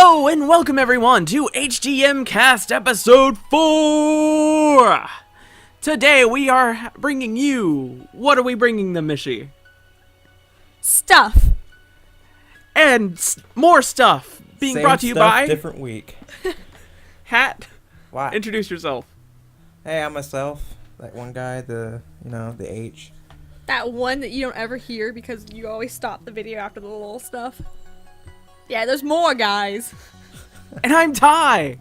Hello and welcome everyone to HTMcast episode 4! Today we are bringing you... What are we bringing them, Mishi? Stuff. And more stuff being brought to you by... different week. Hat. Wow. Introduce yourself. Hey, I'm myself. That one guy, the H. That one that you don't ever hear because you always stop the video after the little stuff. Yeah, there's more guys. And I'm Ty!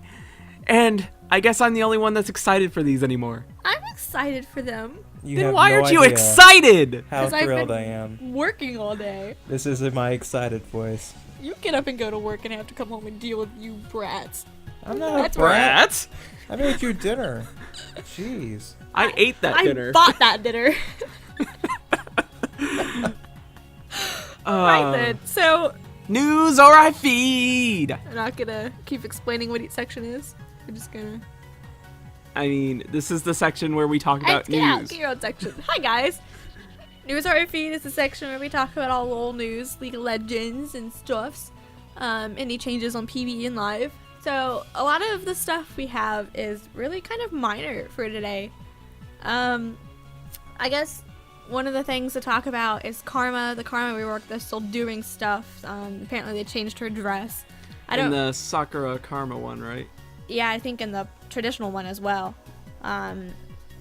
And I guess I'm the only one that's excited for these anymore. I'm excited for them. Then why aren't you excited? How 'Cause I've thrilled been I am. working all day. This is my excited voice. You get up and go to work and have to come home and deal with you brats. I'm not That's a brat. Brats? I made you dinner. Jeez. I ate that dinner. I bought that dinner. Right then. So, News or I feed! I'm not gonna keep explaining what each section is. We're just gonna... I mean, this is the section where we talk about news. Get your own section. Hi guys! News or feed is the section where we talk about all the old news, League of Legends and stuffs. Any changes on PvE and live. So a lot of the stuff we have is really kind of minor for today. I guess one of the things to talk about is Karma. The Karma we work, they're still doing stuff. Apparently they changed her dress. In the Sakura Karma one, right? Yeah, I think in the traditional one as well.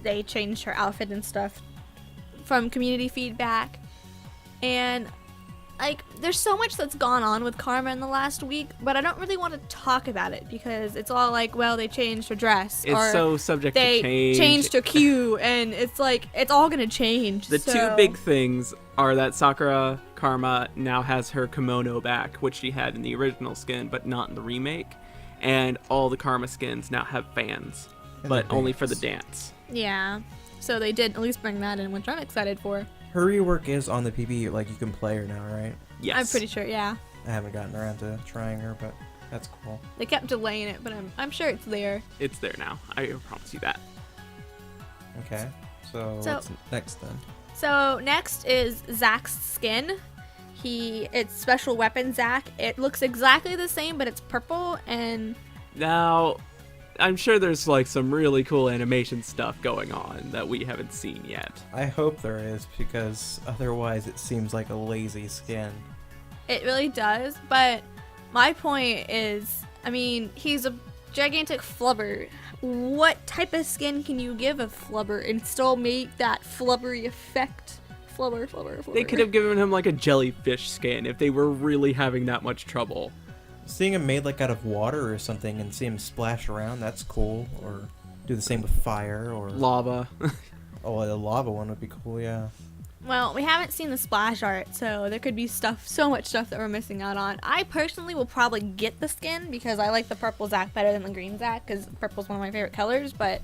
They changed her outfit and stuff from community feedback. And like, there's so much that's gone on with Karma in the last week, but I don't really want to talk about it because it's all like, well, they changed her dress. It's or so subject to change. They changed her queue, and it's like, it's all gonna change. The two big things are that Sakura Karma now has her kimono back, which she had in the original skin, but not in the remake. And all the Karma skins now have fans, but only for the dance. Yeah, so they did at least bring that in, which I'm excited for. Her rework is on the PB, like you can play her now, right? Yes. I'm pretty sure, yeah. I haven't gotten around to trying her, but that's cool. They kept delaying it, but I'm sure it's there. It's there now. I promise you that. Okay. So what's next then? So next is Zach's skin. It's special weapon Zach. It looks exactly the same, but it's purple and... Now, I'm sure there's like some really cool animation stuff going on that we haven't seen yet. I hope there is, because otherwise it seems like a lazy skin. It really does, but my point is, I mean, he's a gigantic flubber. What type of skin can you give a flubber and still make that flubbery effect? Flubber. They could have given him like a jellyfish skin if they were really having that much trouble. Seeing him made like out of water or something and see him splash around, that's cool. Or do the same with fire or... Lava. Oh, the lava one would be cool, yeah. Well, we haven't seen the splash art, so there could be so much stuff that we're missing out on. I personally will probably get the skin because I like the purple Zach better than the green Zach because purple's one of my favorite colors, but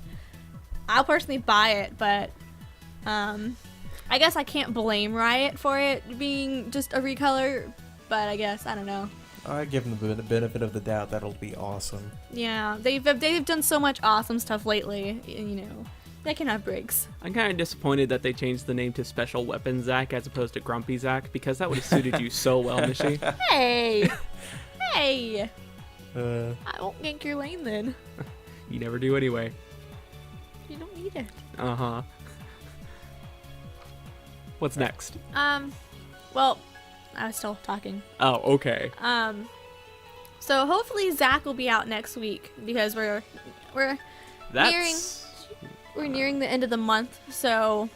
I'll personally buy it, but I guess I can't blame Riot for it being just a recolor, but I guess, I don't know. I give them the benefit of the doubt that'll be awesome. Yeah, they've done so much awesome stuff lately, you know. They can have breaks. I'm kind of disappointed that they changed the name to Special Weapon Zach as opposed to Grumpy Zach, because that would have suited you so well, Mishi. Hey! Hey! I won't gank your lane then. You never do anyway. You don't need it. Uh-huh. What's next? Well, I was still talking. Oh, okay. So hopefully Zach will be out next week because we're nearing the end of the month, so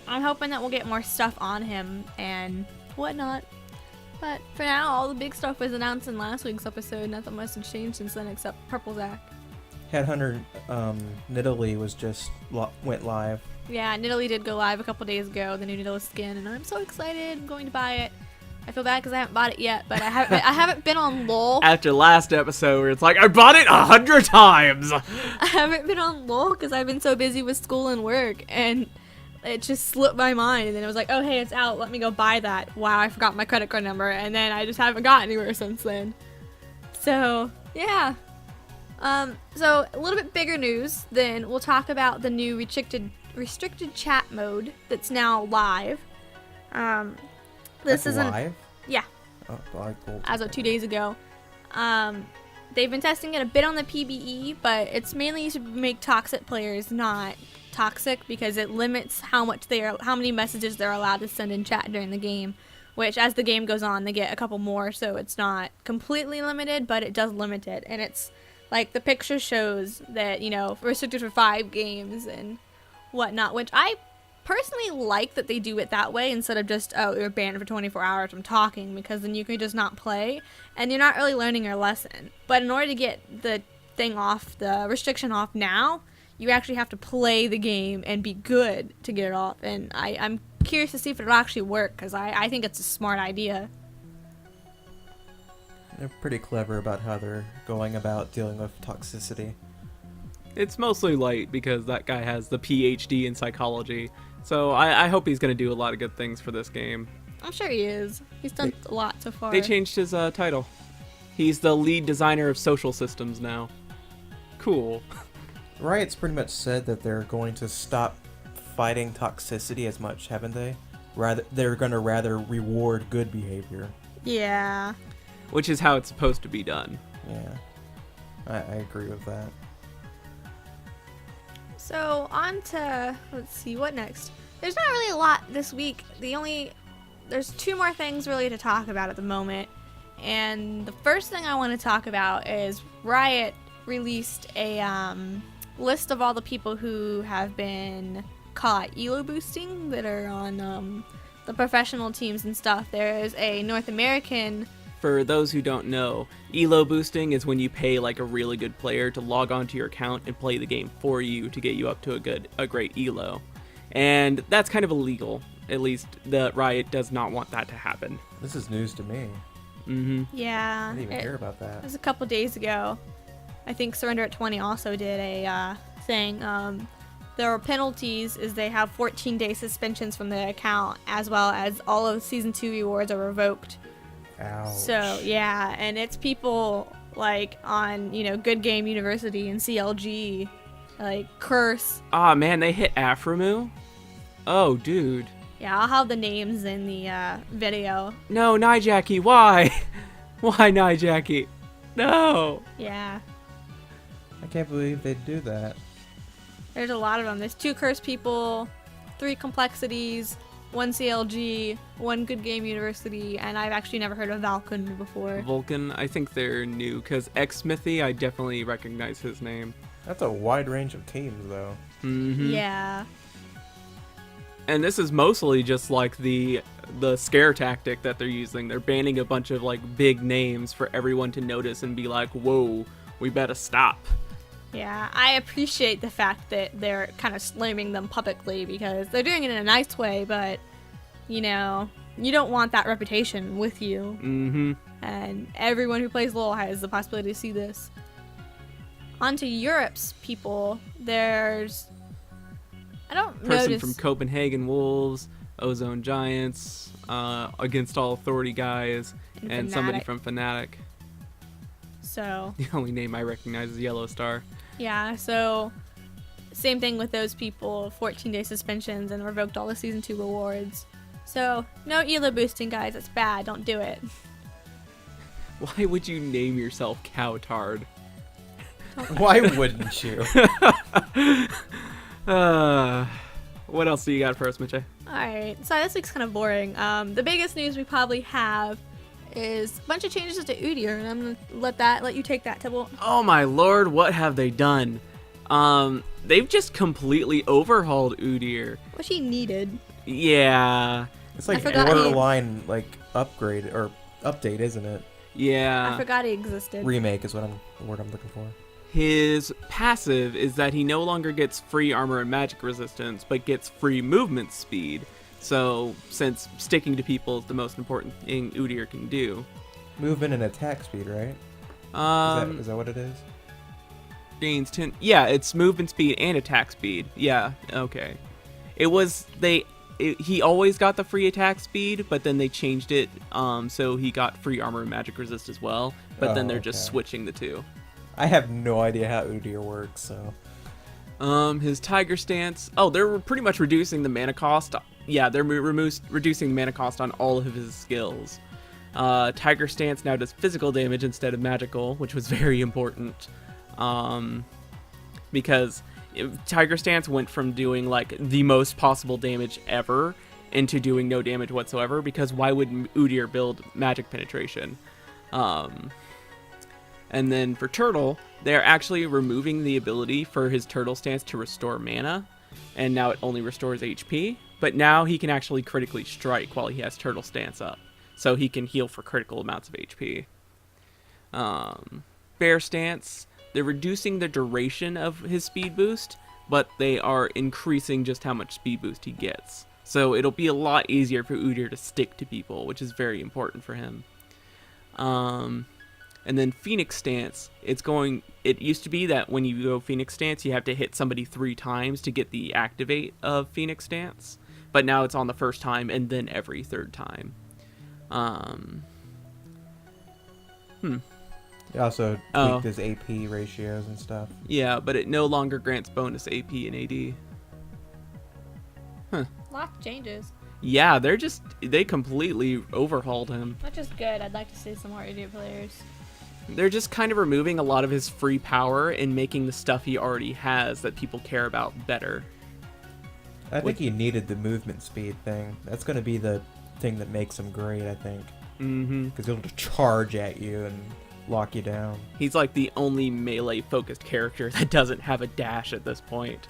I'm hoping that we'll get more stuff on him and whatnot. But for now, all the big stuff was announced in last week's episode. Nothing much has changed since then except Purple Zach. Headhunter Nidalee was just went live. Yeah, Nidalee did go live a couple days ago, the new Nidalee skin, and I'm so excited. I'm going to buy it. I feel bad because I haven't bought it yet, but I haven't been on LOL. After last episode where it's like, I bought it 100 times! I haven't been on LOL because I've been so busy with school and work, and it just slipped my mind, and then it was like, oh hey, it's out, let me go buy that. Wow, I forgot my credit card number, and then I just haven't got anywhere since then. So, yeah. So, a little bit bigger news, then we'll talk about the new restricted chat mode that's now live. This isn't live? Yeah. Oh, cool. As of 2 days ago. They've been testing it a bit on the PBE, but it's mainly to make toxic players not toxic because it limits how many messages they're allowed to send in chat during the game. Which, as the game goes on, they get a couple more, so it's not completely limited, but it does limit it. And it's like the picture shows that, restricted for 5 games and whatnot, which I personally like that they do it that way instead of just, oh, you're banned for 24 hours from talking, because then you can just not play and you're not really learning your lesson. But in order to get the thing off, the restriction off now, you actually have to play the game and be good to get it off. And I'm curious to see if it'll actually work, because I think it's a smart idea. They're pretty clever about how they're going about dealing with toxicity. It's mostly light because that guy has the PhD in psychology. So I hope he's going to do a lot of good things for this game. I'm sure he is. He's done a lot so far. They changed his title. He's the lead designer of social systems now. Cool. Riot's pretty much said that they're going to stop fighting toxicity as much, haven't they? They're going to rather reward good behavior. Yeah. Which is how it's supposed to be done. Yeah. I agree with that. So, on to, let's see, what next? There's not really a lot this week. There's 2 more things really to talk about at the moment. And the first thing I want to talk about is Riot released a list of all the people who have been caught elo boosting that are on the professional teams and stuff. There's a North American. For those who don't know, elo boosting is when you pay like a really good player to log onto your account and play the game for you to get you up to a great elo. And that's kind of illegal. At least the Riot does not want that to happen. This is news to me. Mm-hmm. Yeah. I didn't even hear about that. It was a couple days ago. I think Surrender at 20 also did a thing. There are penalties is they have 14-day suspensions from the account, as well as all of Season 2 rewards are revoked. Ouch. So, yeah, and it's people, like, on, Good Game University and CLG, like, Curse. Ah, man, they hit Aframu? Oh, dude. Yeah, I'll have the names in the video. No, Nijackie, why? Why, Nijackie? No! Yeah. I can't believe they'd do that. There's a lot of them. There's 2 Curse people, 3 Complexities, 1 CLG, 1 Good Game University, and I've actually never heard of Vulcan before. Vulcan, I think they're new, because X-Smithy, I definitely recognize his name. That's a wide range of teams, though. Mm-hmm. Yeah. And this is mostly just like the scare tactic that they're using. They're banning a bunch of like big names for everyone to notice and be like, whoa, we better stop. Yeah, I appreciate the fact that they're kind of slamming them publicly, because they're doing it in a nice way, but, you don't want that reputation with you. Mm-hmm. And everyone who plays LoL has the possibility to see this. On to Europe's people, there's... I don't Person notice... from Copenhagen Wolves, Ozone Giants, Against All Authority guys, and somebody from Fnatic. So... The only name I recognize is Yellow Star. Yeah, so same thing with those people, 14-day suspensions and revoked all the Season 2 rewards. So, no elo boosting, guys. It's bad. Don't do it. Why would you name yourself Cowtard? Why wouldn't you? What else do you got for us, Mitchie? Alright, so this week's kind of boring. The biggest news we probably have is a bunch of changes to Udyr, and I'm gonna let you take that, Tibble. Oh my lord, what have they done? They've just completely overhauled Udyr. Which he needed. Yeah. It's like I forgot borderline upgrade or update, isn't it? Yeah. I forgot he existed. Remake is the word I'm looking for. His passive is that he no longer gets free armor and magic resistance, but gets free movement speed. So, since sticking to people is the most important thing Udyr can do. Movement and attack speed, right? Is that what it is? Gains 10. Yeah, it's movement speed and attack speed. Yeah, okay. He always got the free attack speed, but then they changed it so he got free armor and magic resist as well. But then they're just switching the two. I have no idea how Udyr works, so... His Tiger Stance... Oh, they're pretty much reducing the mana cost. Yeah, they're reducing the mana cost on all of his skills. Tiger Stance now does physical damage instead of magical, which was very important. Because Tiger Stance went from doing like the most possible damage ever into doing no damage whatsoever, because why would Udyr build magic penetration? And then for Turtle, they're actually removing the ability for his Turtle Stance to restore mana, and now it only restores HP, but now he can actually critically strike while he has Turtle Stance up, so he can heal for critical amounts of HP. Bear Stance, they're reducing the duration of his speed boost, but they are increasing just how much speed boost he gets. So it'll be a lot easier for Udyr to stick to people, which is very important for him. And then Phoenix Stance, it used to be that when you go Phoenix Stance, you have to hit somebody 3 times to get the activate of Phoenix Stance, but now it's on the first time and then every 3rd time. It also tweaked his AP ratios and stuff. Yeah, but it no longer grants bonus AP and AD. Lots of changes. Yeah, they completely overhauled him. Which is good. I'd like to see some more idiot players. They're just kind of removing a lot of his free power and making the stuff he already has that people care about better. I think he needed the movement speed thing. That's going to be the thing that makes him great, I think. Mm-hmm. Because he'll just charge at you and lock you down. He's like the only melee-focused character that doesn't have a dash at this point.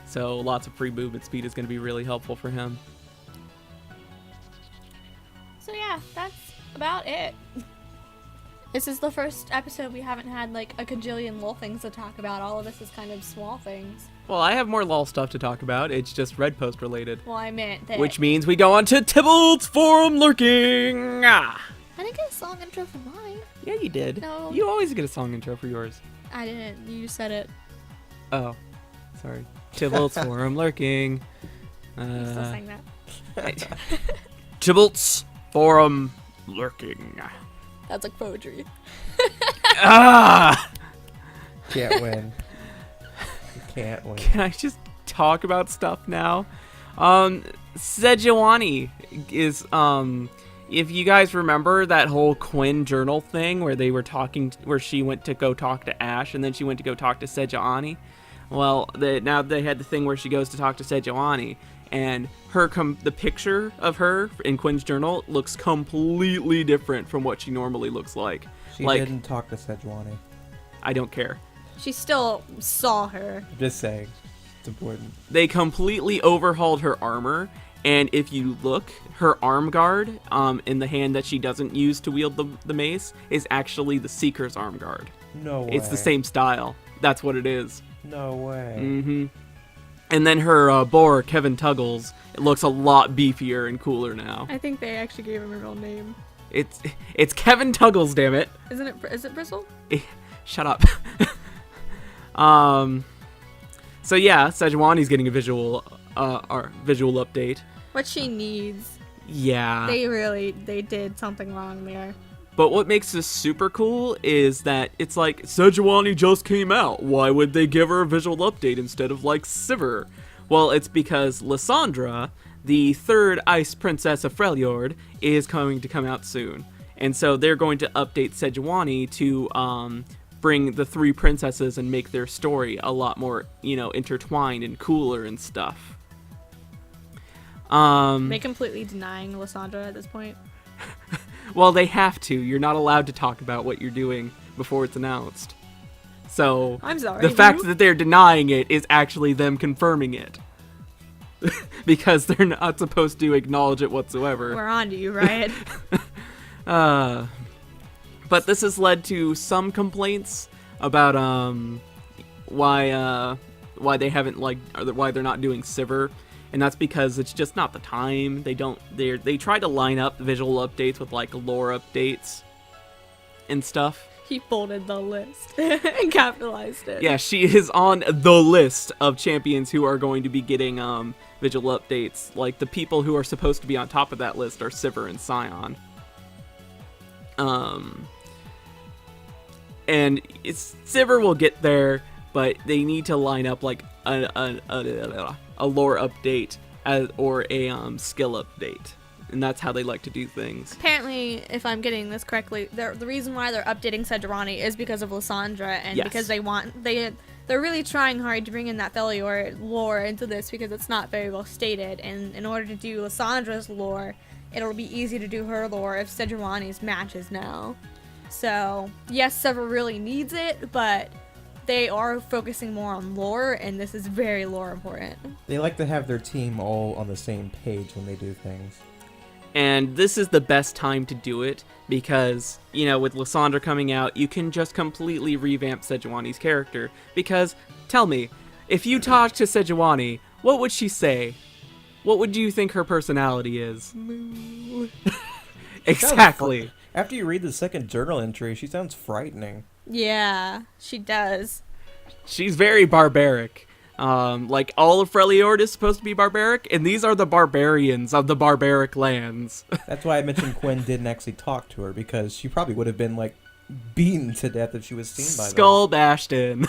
So lots of free movement speed is going to be really helpful for him. So yeah, that's about it. This is the first episode we haven't had like a cajillion LOL things to talk about. All of this is kind of small things. Well, I have more LOL stuff to talk about. It's just Red Post related. Well, I meant that. Which means we go on to Tybalt's Forum Lurking! I didn't get a song intro for mine. Yeah, you did. No. You always get a song intro for yours. I didn't. You said it. Oh, sorry. Tybalt's Forum Lurking. You still sang that. Tybalt's Forum Lurking. That's like poetry. Ah! Can't win. You can't win. Can I just talk about stuff now? Sejuani is, if you guys remember that whole Quinn journal thing where they were talking, where she went to go talk to Ash and then she went to go talk to Sejuani. Well, now they had the thing where she goes to talk to Sejuani, and the picture of her in Quinn's journal looks completely different from what she normally looks like. She didn't talk to Sejuani. I don't care. She still saw her. I'm just saying. It's important. They completely overhauled her armor, and if you look, her arm guard in the hand that she doesn't use to wield the mace is actually the Seeker's arm guard. No way. It's the same style. That's what it is. No way. Mm-hmm. And then her boar, Kevin Tuggles, it looks a lot beefier and cooler now. I think they actually gave him a real name. It's Kevin Tuggles, damn it. Isn't it? Is it Bristle? Shut up. So yeah, Sejuani's getting a visual update. What she needs. Yeah. They did something wrong there. But what makes this super cool is that it's like, Sejuani just came out. Why would they give her a visual update instead of like Sivir? Well, it's because Lissandra, the 3rd Ice Princess of Freljord, is going to come out soon. And so they're going to update Sejuani to bring the 3 princesses and make their story a lot more, intertwined and cooler and stuff. They completely denying Lissandra at this point. Well, they have to. You're not allowed to talk about what you're doing before it's announced. So, I'm sorry. the fact that they're denying it is actually them confirming it. Because they're not supposed to acknowledge it whatsoever. We're on to you, Riot. But this has led to some complaints about why they haven't why they're not doing Sivir. And that's because it's just not the time. They try to line up visual updates with like lore updates and stuff. He folded the list and capitalized it. Yeah, she is on the list of champions who are going to be getting visual updates. Like the people who are supposed to be on top of that list are Sivir and Sion. And Sivir will get there, but they need to line up like a lore update or a skill update and that's how they like to do things. Apparently, if I'm getting this correctly, the reason why they're updating Sejuani is because of Lissandra, and Yes. because they're really trying hard to bring in that Felior lore into this because it's not very well stated. And in order to do Lissandra's lore, it'll be easy to do her lore if Sejuani's matches now. So yes, Sivir really needs it, but they are focusing more on lore, and this is very lore important. They like to have their team all on the same page when they do things. And this is the best time to do it because, you know, with Lissandra coming out, you can just completely revamp Sejuani's character. Because, tell me, if you talk to Sejuani, what would she say? What would you think her personality is? Moo. Exactly. After you read the second journal entry, she sounds frightening. Yeah, she does. She's very barbaric. Like all of Freljord is supposed to be barbaric, and these are the barbarians of the barbaric lands. That's why I mentioned Quinn didn't actually talk to her, because she probably would have been, like, beaten to death if she was seen by them. Skull bashed in.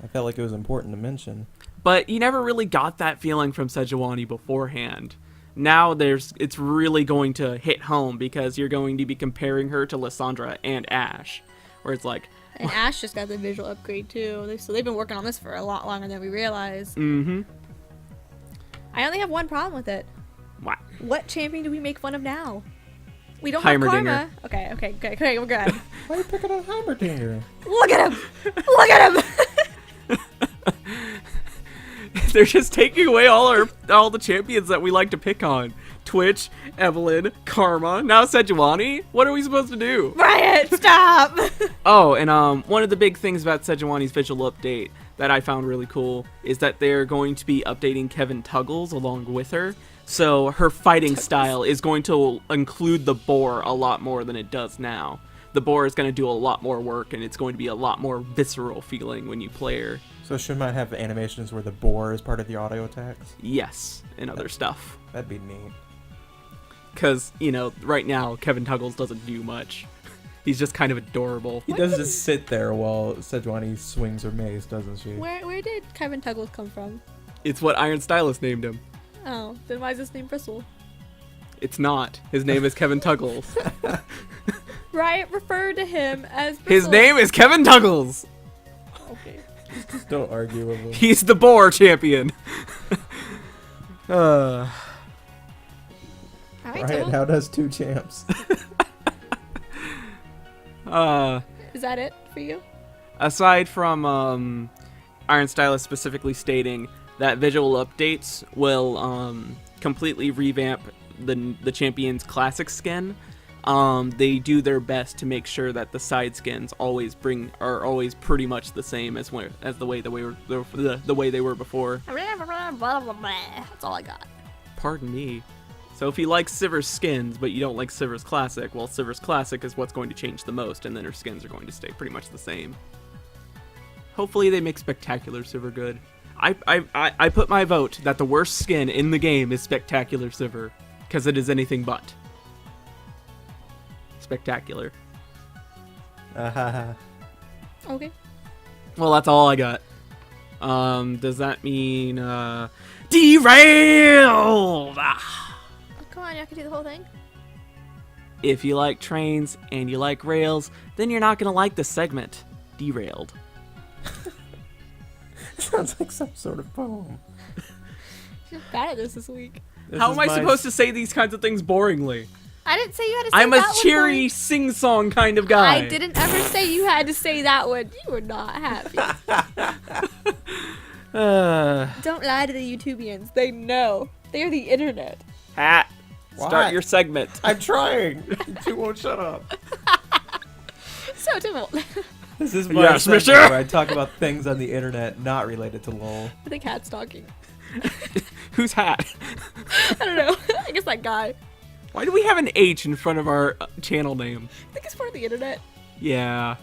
I felt like it was important to mention. But you never really got that feeling from Sejuani beforehand. Now it's really going to hit home because you're going to be comparing her to Lissandra and Ashe, where it's like, And Ashe just got the visual upgrade too, so they've been working on this for a lot longer than we realized. mm-hmm. I only have one problem with it. What? What champion do we make fun of now? We don't have Heimerdinger. Karma. Okay, we're good. Why are you picking on Heimerdinger? Look at him! Look at him! They're just taking away all the champions that we like to pick on. Twitch, Evelyn, Karma, now Sejuani. What are we supposed to do? Riot, stop! Oh, and one of the big things about Sejuani's visual update that I found really cool is that they're going to be updating Kevin Tuggles along with her. So her fighting style is going to include the boar a lot more than it does now. The boar is going to do a lot more work, and it's going to be a lot more visceral feeling when you play her. So she might have animations where the boar is part of the auto attacks? Yes, and other stuff. That'd be neat. Because, you know, right now, Kevin Tuggles doesn't do much. He's just kind of adorable. He does just sit there while Sejuani swings her mace, doesn't she? Where did Kevin Tuggles come from? It's what Iron Stylus named him. Oh, then why is his name Bristle? It's not. His name is Kevin Tuggles. Riot referred to him as Bristle. His name is Kevin Tuggles. Okay. Just don't argue with him. He's the boar champion. Alright, Riot now does 2 champs. is that it for you? Aside from Iron Stylus specifically stating that visual updates will completely revamp the champion's classic skin, they do their best to make sure that the side skins are always pretty much the same as the way they were before. That's all I got. Pardon me. So if you like Sivir's skins, but you don't like Sivir's classic, well, Sivir's classic is what's going to change the most, and then her skins are going to stay pretty much the same. Hopefully they make Spectacular Sivir good. I put my vote that the worst skin in the game is Spectacular Sivir, because it is anything but spectacular. Okay. Well, that's all I got. Does that mean derailed? Oh, come on, I can do the whole thing. If you like trains and you like rails, then you're not gonna like this segment. Derailed. Sounds like some sort of poem. You're bad at this week. How am I supposed to say these kinds of things boringly? I didn't say you had to say I'm that a cheery, sing-song kind of guy. I didn't ever say you had to say that one. You were not happy. Don't lie to the YouTubians. They know. They are the internet. Hat. What? Start your segment. I'm trying. You two won't shut up. So difficult. This is my Yes, segment mister. where I talk about things on the internet not related to LOL. I think Hat's talking. Who's Hat? I don't know. I guess that guy. Why do we have an H in front of our channel name? I think it's part of the internet. Yeah.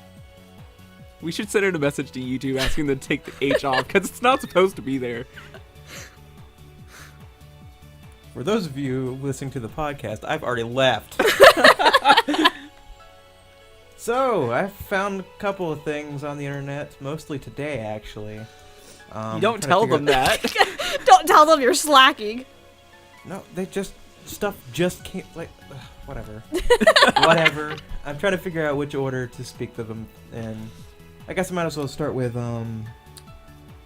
We should send out a message to YouTube asking them to take the H off, because it's not supposed to be there. For those of you listening to the podcast, I've already left. So, I found a couple of things on the internet, mostly today, actually. You don't tell them that. Don't tell them you're slacking. No, they just stuff just came, like, whatever. Whatever. I'm trying to figure out which order to speak of them, and I guess I might as well start with,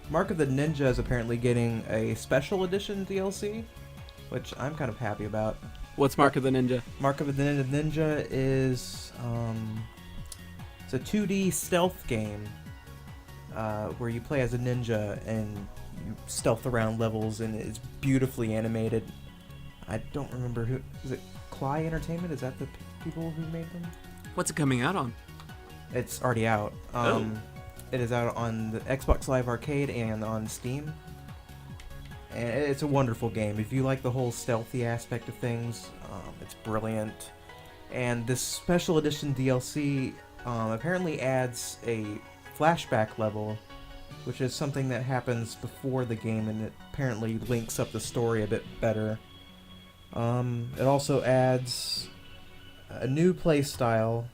Mark of the Ninja is apparently getting a special edition DLC, which I'm kind of happy about. What's Mark of the Ninja? Mark of the Ninja is, it's a 2D stealth game, where you play as a ninja and you stealth around levels, and it's beautifully animated. I don't remember who, is it Cly Entertainment? Is that the people who made them? What's it coming out on? It's already out. It is out on the Xbox Live Arcade and on Steam. And it's a wonderful game. If you like the whole stealthy aspect of things, it's brilliant. And this special edition DLC apparently adds a flashback level, which is something that happens before the game, and it apparently links up the story a bit better. It also adds a new play style.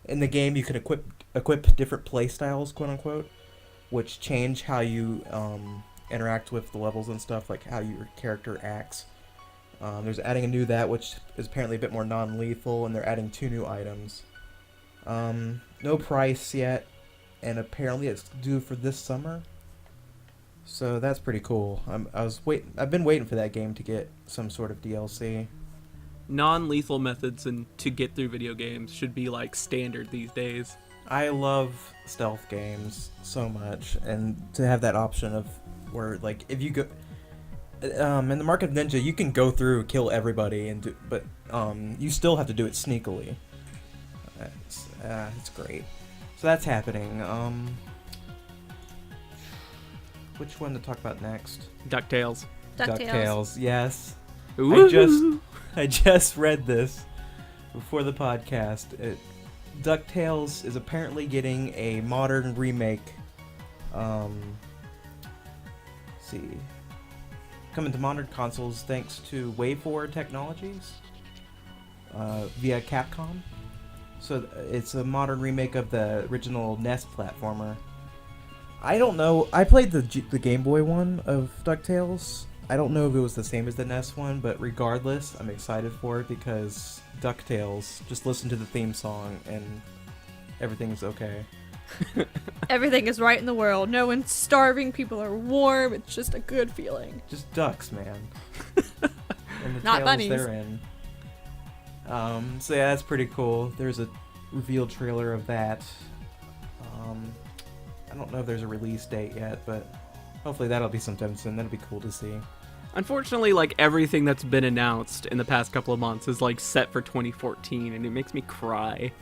In the game, you can equip different play styles, quote unquote, which change how you interact with the levels and stuff, like how your character acts. There's adding a new that, which is apparently a bit more non-lethal, and they're adding 2 new items. No price yet, and apparently it's due for this summer. So that's pretty cool. I've been waiting for that game to get some sort of DLC. Non-lethal methods and to get through video games should be like standard these days. I love stealth games so much, and to have that option of where, like, if you go in the Mark of Ninja, you can go through, kill everybody, but you still have to do it sneakily. It's great. So that's happening. Which one to talk about next? DuckTales. DuckTales, yes. Ooh. I just read this before the podcast. DuckTales is apparently getting a modern remake. Let's see. Coming to modern consoles thanks to WayForward Technologies via Capcom. So it's a modern remake of the original NES platformer. I don't know. I played the Game Boy one of DuckTales. I don't know if it was the same as the NES one, but regardless, I'm excited for it because DuckTales, just listen to the theme song and everything's okay. Everything is right in the world. No one's starving. People are warm. It's just a good feeling. Just ducks, man. And the Not tales bunnies. they're in. So yeah, that's pretty cool. There's a revealed trailer of that. I don't know if there's a release date yet, but hopefully that'll be sometime soon. That'll be cool to see. Unfortunately, like everything that's been announced in the past couple of months is like set for 2014, and it makes me cry.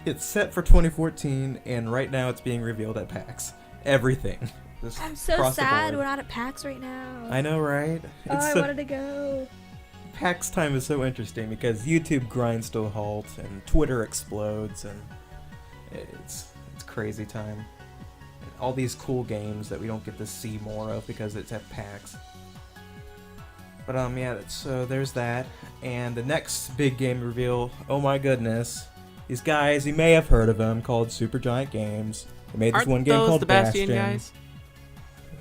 It's set for 2014, and right now it's being revealed at PAX. Everything. Just I'm so across the sad board. we're not at PAX right now. I know, right? I wanted to go. PAX time is so interesting because YouTube grinds to a halt and Twitter explodes, and it's crazy time. And all these cool games that we don't get to see more of because it's at PAX. But yeah, so there's that. And the next big game reveal, oh my goodness, these guys, you may have heard of them, called Supergiant Games. They made this Aren't one game those called the Bastion Bastion. guys?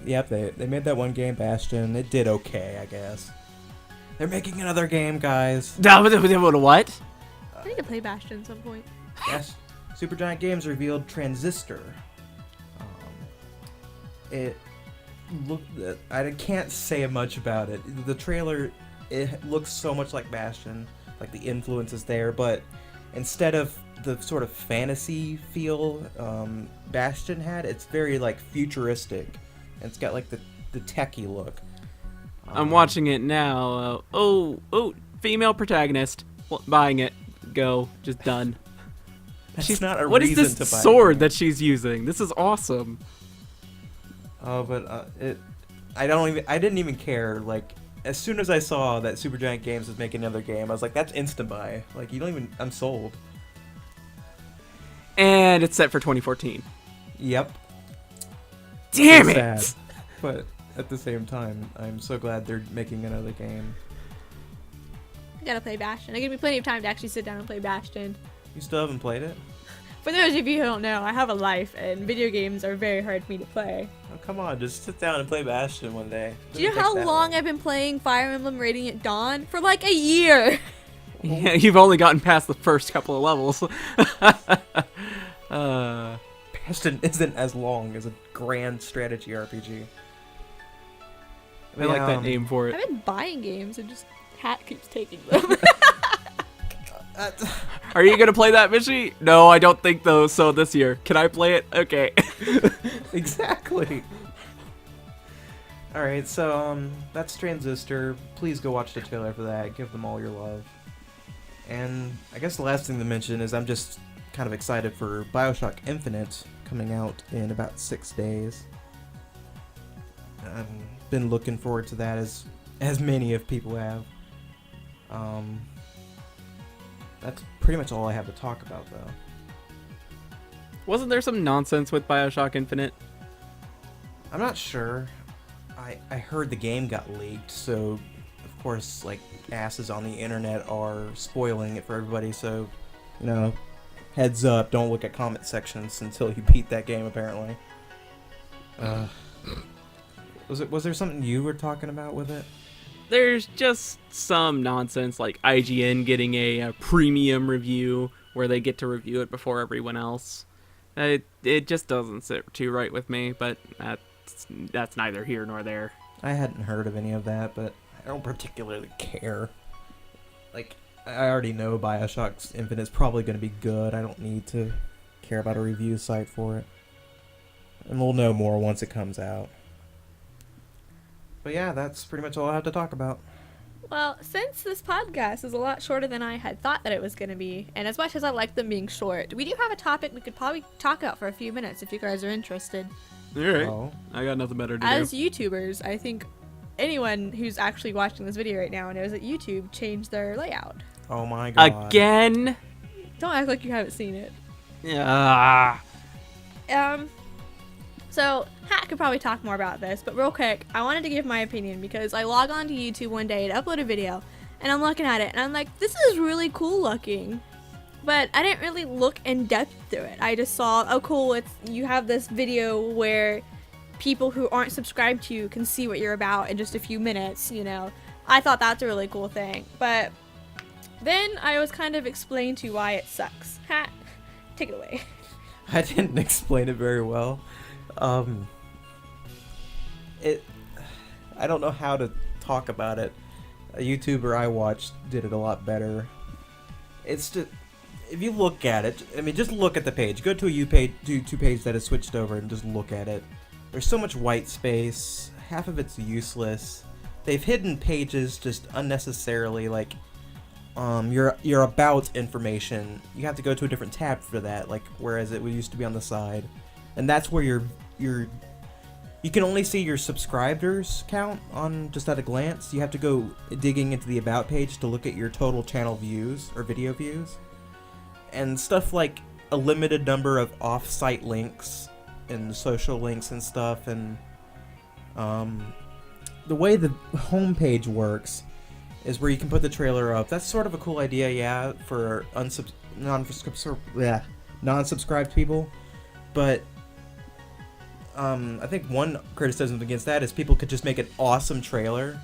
Yep, they made that one game, Bastion. It did okay, I guess. They're making another game, guys. What? I need to play Bastion at some point. Yes, Supergiant Games revealed Transistor. I can't say much about it. The trailer, it looks so much like Bastion, like the influence is there, but instead of the sort of fantasy feel Bastion had, it's very like futuristic. And it's got like the techie look. I'm watching it now. Female protagonist. Buying it. Go. Just done. That's not a what is reason this to buy sword it. that she's using? This is awesome. Oh, but I didn't even care. Like, as soon as I saw that Supergiant Games was making another game, I was like, that's instant buy. Like, I'm sold. And it's set for 2014. Yep. Damn So it! sad. But at the same time, I'm so glad they're making another game. I gotta play Bastion. I give me plenty of time to actually sit down and play Bastion. You still haven't played it? For those of you who don't know, I have a life, and video games are very hard for me to play. Oh, come on, just sit down and play Bastion one day. Do you know how long I've been playing Fire Emblem Radiant Dawn? For like a year. Yeah, you've only gotten past the first couple of levels. Bastion isn't as long as a grand strategy RPG. I like that name for it. I've been buying games and just Hat keeps taking them. Are you gonna play that, Mishy? No, I don't think though. So this year, can I play it? Okay. Exactly. All right, so that's Transistor. Please go watch the trailer for that. Give them all your love. And I guess the last thing to mention is I'm just kind of excited for BioShock Infinite coming out in about 6 days. I've been looking forward to that as many of people have. That's pretty much all I have to talk about, though. Wasn't there some nonsense with BioShock Infinite? I'm not sure. I heard the game got leaked, so of course, like, asses on the internet are spoiling it for everybody, so, you know, heads up, don't look at comment sections until you beat that game, apparently. Was there something you were talking about with it? There's just some nonsense, like IGN getting a premium review where they get to review it before everyone else. It just doesn't sit too right with me, but that's neither here nor there. I hadn't heard of any of that, but I don't particularly care. Like, I already know BioShock Infinite's probably going to be good. I don't need to care about a review site for it. And we'll know more once it comes out. But yeah, that's pretty much all I have to talk about. Well, since this podcast is a lot shorter than I had thought that it was going to be, and as much as I like them being short, we do have a topic we could probably talk about for a few minutes if you guys are interested. All right. Oh. I got nothing better to As do. YouTubers, I think anyone who's actually watching this video right now knows that YouTube changed their layout. Oh my god. Again? Don't act like you haven't seen it. Yeah. So, Hat could probably talk more about this, but real quick, I wanted to give my opinion because I log on to YouTube one day to upload a video, and I'm looking at it, and I'm like, this is really cool looking. But I didn't really look in depth through it. I just saw, oh cool, you have this video where people who aren't subscribed to you can see what you're about in just a few minutes, you know. I thought that's a really cool thing. But then I was kind of explained to why it sucks. Hat, take it away. I didn't explain it very well. I don't know how to talk about it. A YouTuber I watched did it a lot better. It's just, if you look at it, I mean, just look at the page. Go to a YouTube page that has switched over and just look at it. There's so much white space. Half of it's useless. They've hidden pages just unnecessarily, like, your about information. You have to go to a different tab for that, like, whereas it used to be on the side. And that's where you can only see your subscribers count on just at a glance. You have to go digging into the about page to look at your total channel views or video views. And stuff like a limited number of off-site links and social links and stuff. And the way the homepage works is where you can put the trailer up. That's sort of a cool idea, yeah, for non-subscribed people. But I think one criticism against that is people could just make an awesome trailer,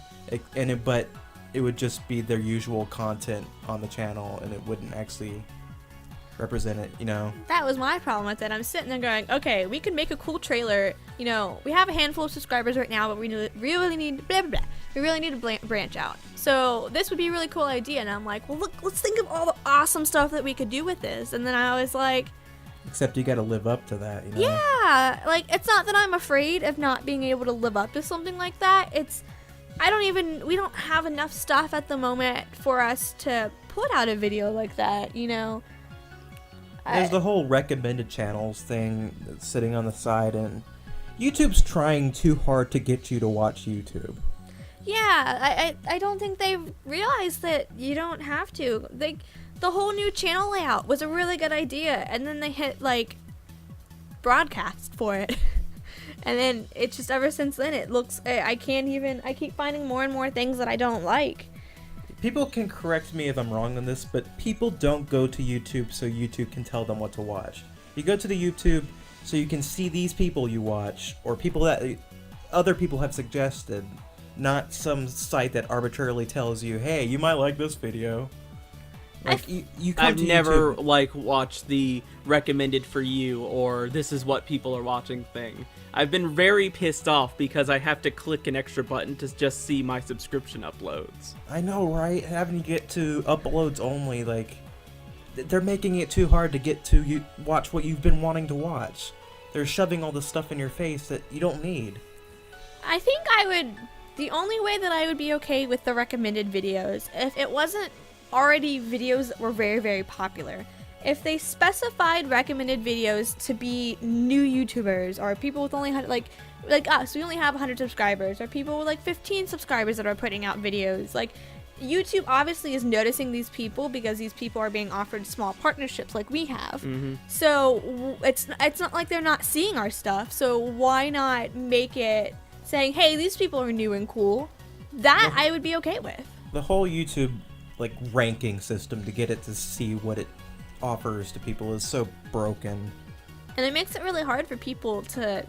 but it would just be their usual content on the channel, and it wouldn't actually represent it, you know. That was my problem with it. I'm sitting there going, okay, we can make a cool trailer. You know, we have a handful of subscribers right now, but we really need blah, blah, blah. We really need to branch out. So this would be a really cool idea. And I'm like, well, look, let's think of all the awesome stuff that we could do with this. And then I was like, except you got to live up to that, you know. Yeah, like, it's not that I'm afraid of not being able to live up to something like that. We don't have enough stuff at the moment for us to put out a video like that, you know. There's the whole recommended channels thing that's sitting on the side, and YouTube's trying too hard to get you to watch YouTube. Yeah, I don't think they've realized that you don't have to. The whole new channel layout was a really good idea, and then they hit, like, broadcast for it. And then it's just ever since then it looks, I keep finding more and more things that I don't like. people can correct me if I'm wrong on this, but people don't go to YouTube so YouTube can tell them what to watch. You go to the YouTube so you can see these people you watch, or people that other people have suggested, not some site that arbitrarily tells you, hey, you might like this video. Like, you come I've to never YouTube. like watched the recommended for you or this is what people are watching thing. I've been very pissed off because I have to click an extra button to just see my subscription uploads. I know, right? Having to get to uploads only, like, they're making it too hard to get to you watch what you've been wanting to watch. They're shoving all the stuff in your face that you don't need. I think the only way that I would be okay with the recommended videos, if it wasn't already videos that were very, very popular. If they specified recommended videos to be new YouTubers, or people with only like us, we only have 100 subscribers, or people with like 15 subscribers that are putting out videos, like, YouTube obviously is noticing these people because these people are being offered small partnerships like we have. Mm-hmm. So it's not like they're not seeing our stuff. So why not make it saying, hey, these people are new and cool? That I would be okay with. The whole YouTube, like, ranking system to get it to see what it offers to people is so broken. And it makes it really hard for people to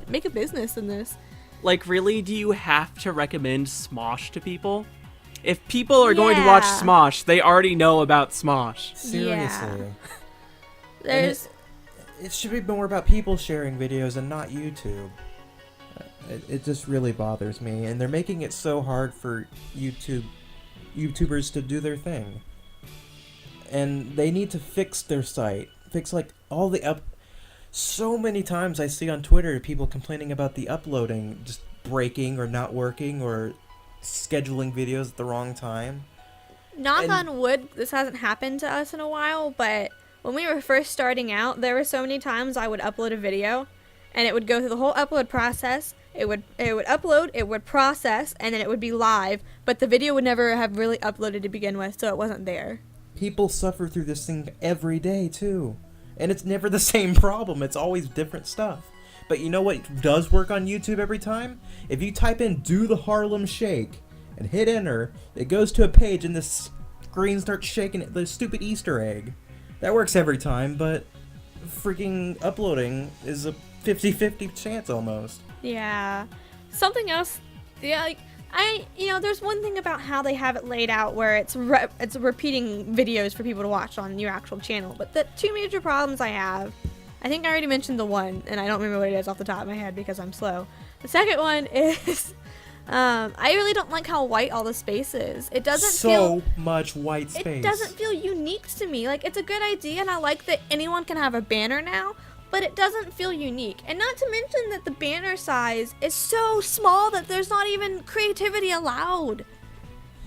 make a business in this. Like, really, do you have to recommend Smosh to people? If people are going to watch Yeah. Smosh, they already know about Smosh. Seriously. There's It should be more about people sharing videos and not YouTube. It just really bothers me, and they're making it so hard for YouTubers to do their thing. And they need to fix their site. Fix, like, all the so many times I see on Twitter people complaining about the uploading just breaking or not working or scheduling videos at the wrong time. knock And- on wood, this hasn't happened to us in a while, but when we were first starting out, there were so many times I would upload a video and it would go through the whole upload process. It would upload, it would process, and then it would be live, but the video would never have really uploaded to begin with, so it wasn't there. People suffer through this thing every day too, and it's never the same problem. It's always different stuff. But you know what does work on YouTube every time? If you type in "do the Harlem Shake" and hit enter, it goes to a page and the screen starts shaking the stupid Easter egg. That works every time, but freaking uploading is a 50-50 chance almost. Yeah. Something else, yeah, like, there's one thing about how they have it laid out where it's repeating videos for people to watch on your actual channel, but the two major problems I have, I think I already mentioned the one, and I don't remember what it is off the top of my head because I'm slow. The second one is, I really don't like how white all the space is. It doesn't feel... So much white space. It doesn't feel unique to me. Like, it's a good idea, and I like that anyone can have a banner now, but it doesn't feel unique. And not to mention that the banner size is so small that there's not even creativity allowed.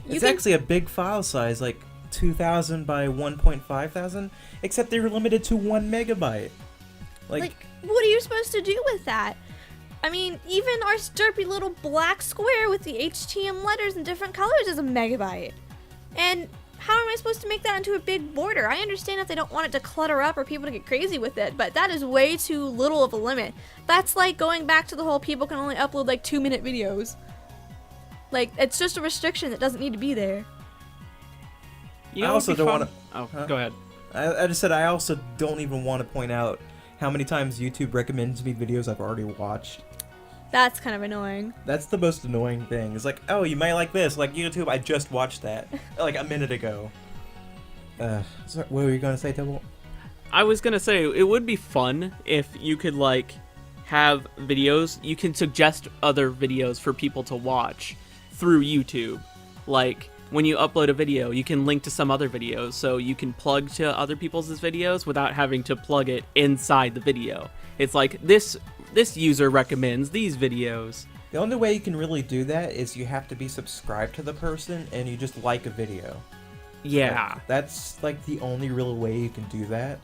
It's actually a big file size, like 2,000 by 1.5,000, except they were limited to 1 megabyte. Like, what are you supposed to do with that? I mean, even our derpy little black square with the HTML letters in different colors is a megabyte. And how am I supposed to make that into a big border? I understand if they don't want it to clutter up or people to get crazy with it, but that is way too little of a limit. That's like going back to the whole people can only upload like 2-minute videos. Like, it's just a restriction that doesn't need to be there. You I know, also it'd be don't fun- want to... Oh, go ahead. I just said I also don't even want to point out how many times YouTube recommends me videos I've already watched. That's kind of annoying. That's the most annoying thing. It's like, oh, you might like this. Like, YouTube, I just watched that. Like, a minute ago. Sorry, what were you going to say, Tibble? I was gonna say, it would be fun if you could, like, have videos, you can suggest other videos for people to watch through YouTube. Like, when you upload a video, you can link to some other videos, so you can plug to other people's videos without having to plug it inside the video. It's like, this user recommends these videos. The only way you can really do that is you have to be subscribed to the person and you just like a video. Yeah. Like, that's, like, the only real way you can do that,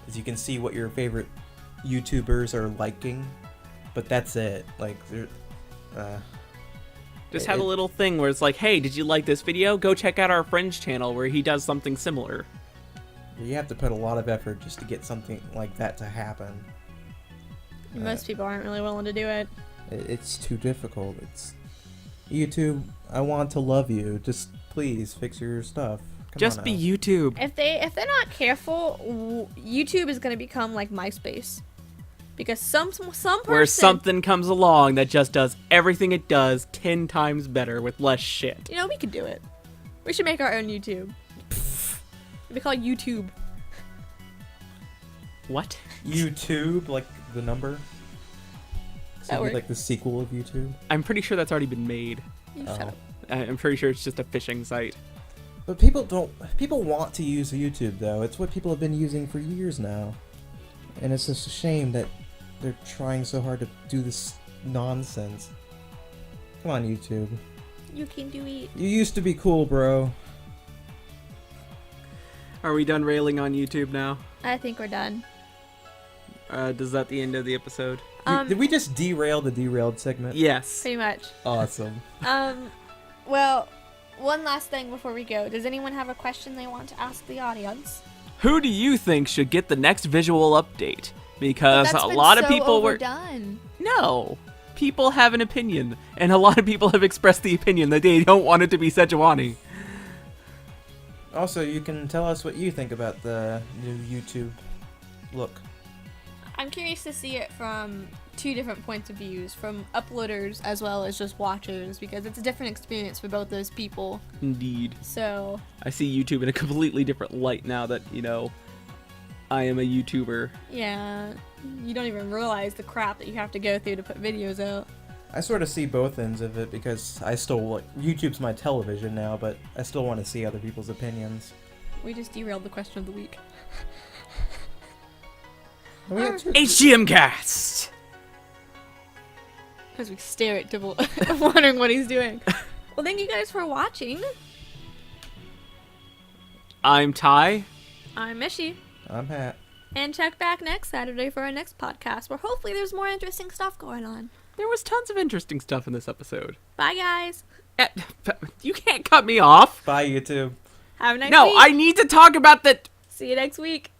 is you can see what your favorite YouTubers are liking, but that's it. Like, Just have a little thing where it's like, hey, did you like this video? Go check out our friend's channel where he does something similar. you have to put a lot of effort just to get something like that to happen. Most people aren't really willing to do it. It's too difficult. It's YouTube, I want to love you. Just please fix your stuff. Come Just on be now. YouTube. If they're not careful, YouTube is gonna become like MySpace, because some person Where something comes along that just does everything it does 10 times better with less shit. You know, we could do it. We should make our own YouTube. It'd be called YouTube. What? YouTube, like the number. So That it'd be works. like the sequel of YouTube. I'm pretty sure that's already been made. You Oh. shut up. I'm pretty sure it's just a phishing site. But people want to use YouTube though. It's what people have been using for years now. And it's just a shame that they're trying so hard to do this nonsense. Come on, YouTube. You can do it. You used to be cool, bro. Are we done railing on YouTube now? I think we're done. Is that the end of the episode? Did we just derail the derailed segment? Yes. Pretty much. Awesome. Well, one last thing before we go. Does anyone have a question they want to ask the audience? Who do you think should get the next visual update? Because That's a been lot of so people were... overdone. No. People have an opinion. And a lot of people have expressed the opinion that they don't want it to be Sejuani. Also, you can tell us what you think about the new YouTube look. I'm curious to see it from two different points of views, from uploaders as well as just watchers, because it's a different experience for both those people. Indeed. So, I see YouTube in a completely different light now that, you know, I am a YouTuber. yeah, you don't even realize the crap that you have to go through to put videos out. I sort of see both ends of it because I still YouTube's my television now, but I still want to see other people's opinions. We just derailed the question of the week. And we got two- HTMcast! Because we stare at Dibble, wondering what he's doing. Well, thank you guys for watching. I'm Ty. I'm Mishi. I'm Hat. And check back next Saturday for our next podcast, where hopefully there's more interesting stuff going on. There was tons of interesting stuff in this episode. Bye, guys. You can't cut me off. Bye, YouTube. Have a nice No, week. I need to talk about the... See you next week.